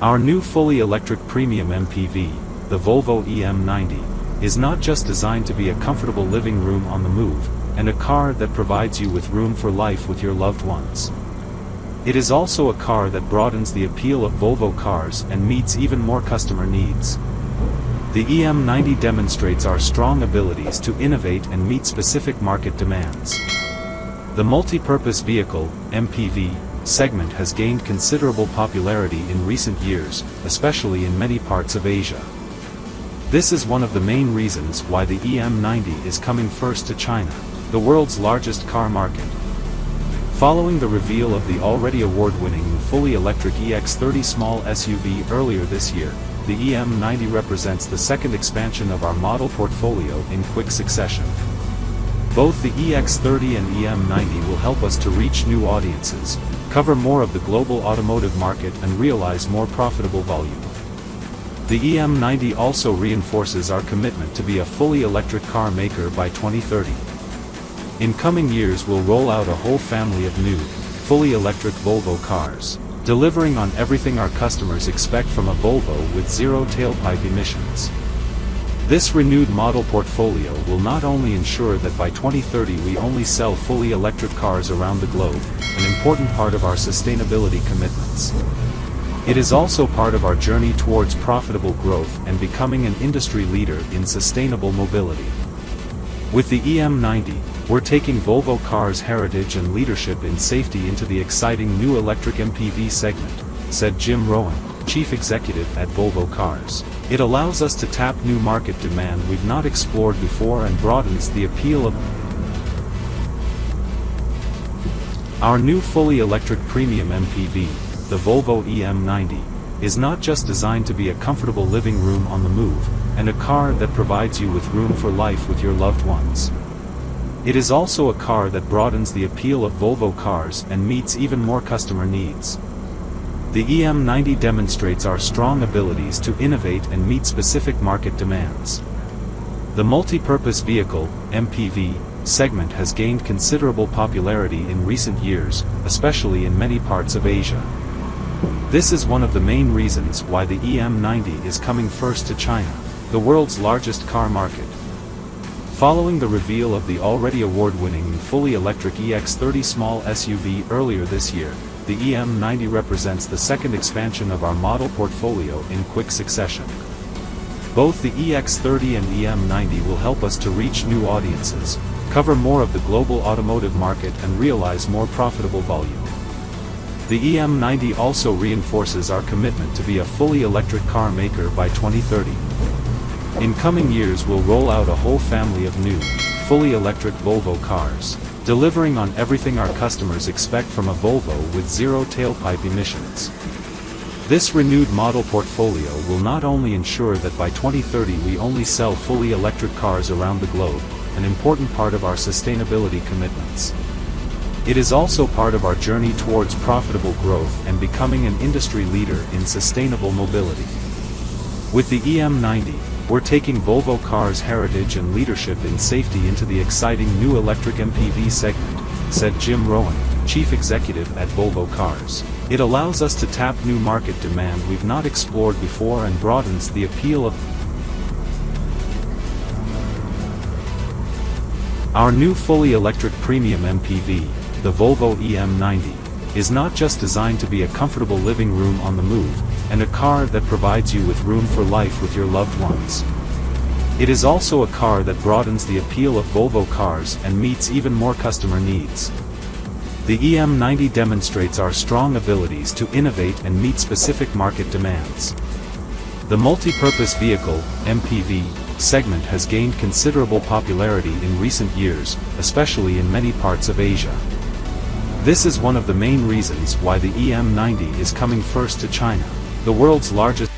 Our new fully electric premium MPV, the Volvo EM90, is not just designed to be a comfortable living room on the move, and a car that provides you with room for life with your loved ones. It is also a car that broadens the appeal of Volvo cars and meets even more customer needs. The EM90 demonstrates our strong abilities to innovate and meet specific market demands. The multi-purpose vehicle, MPV, segment has gained considerable popularity in recent years, especially in many parts of Asia. This is one of the main reasons why the EM90 is coming first to China, the world's largest car market. Following the reveal of the already award-winning fully electric EX30 small SUV earlier this year, the EM90 represents the second expansion of our model portfolio in quick succession. Both the EX30 and EM90 will help us to reach new audiences, cover more of the global automotive market and realize more profitable volume. The EM90 also reinforces our commitment to be a fully electric car maker by 2030. In coming years we'll roll out a whole family of new, fully electric Volvo cars, delivering on everything our customers expect from a Volvo with zero tailpipe emissions. This renewed model portfolio will not only ensure that by 2030 we only sell fully electric cars around the globe, an important part of our sustainability commitments. It is also part of our journey towards profitable growth and becoming an industry leader in sustainable mobility. With the EM90, we're taking Volvo cars' heritage and leadership in safety into the exciting new electric MPV segment, said Jim Rowan, Chief Executive at Volvo Cars. It allows us to tap new market demand we've not explored before and broadens the appeal of our new fully electric premium MPV, the Volvo EM90, is not just designed to be a comfortable living room on the move, and a car that provides you with room for life with your loved ones. It is also a car that broadens the appeal of Volvo cars and meets even more customer needs. The EM90 demonstrates our strong abilities to innovate and meet specific market demands. The multi-purpose vehicle, MPV, segment has gained considerable popularity in recent years, especially in many parts of Asia. This is one of the main reasons why the EM90 is coming first to China, the world's largest car market. Following the reveal of the already award-winning fully electric EX30 small SUV earlier this year, the EM90 represents the second expansion of our model portfolio in quick succession. Both the EX30 and EM90 will help us to reach new audiences, cover more of the global automotive market and realize more profitable volume. The EM90 also reinforces our commitment to be a fully electric car maker by 2030. In coming years we'll roll out a whole family of new, fully electric Volvo cars, delivering on everything our customers expect from a Volvo with zero tailpipe emissions. This renewed model portfolio will not only ensure that by 2030 we only sell fully electric cars around the globe, an important part of our sustainability commitments. It is also part of our journey towards profitable growth and becoming an industry leader in sustainable mobility. With the EM90, we're taking Volvo cars' heritage and leadership in safety into the exciting new electric MPV segment, said Jim Rowan, Chief Executive at Volvo Cars. It allows us to tap new market demand we've not explored before and broadens the appeal of our new fully electric premium MPV, the Volvo EM90, is not just designed to be a comfortable living room on the move, and a car that provides you with room for life with your loved ones. It is also a car that broadens the appeal of Volvo cars and meets even more customer needs. The EM90 demonstrates our strong abilities to innovate and meet specific market demands. The multi-purpose vehicle, MPV, segment has gained considerable popularity in recent years, especially in many parts of Asia. This is one of the main reasons why the EM90 is coming first to China, the world's largest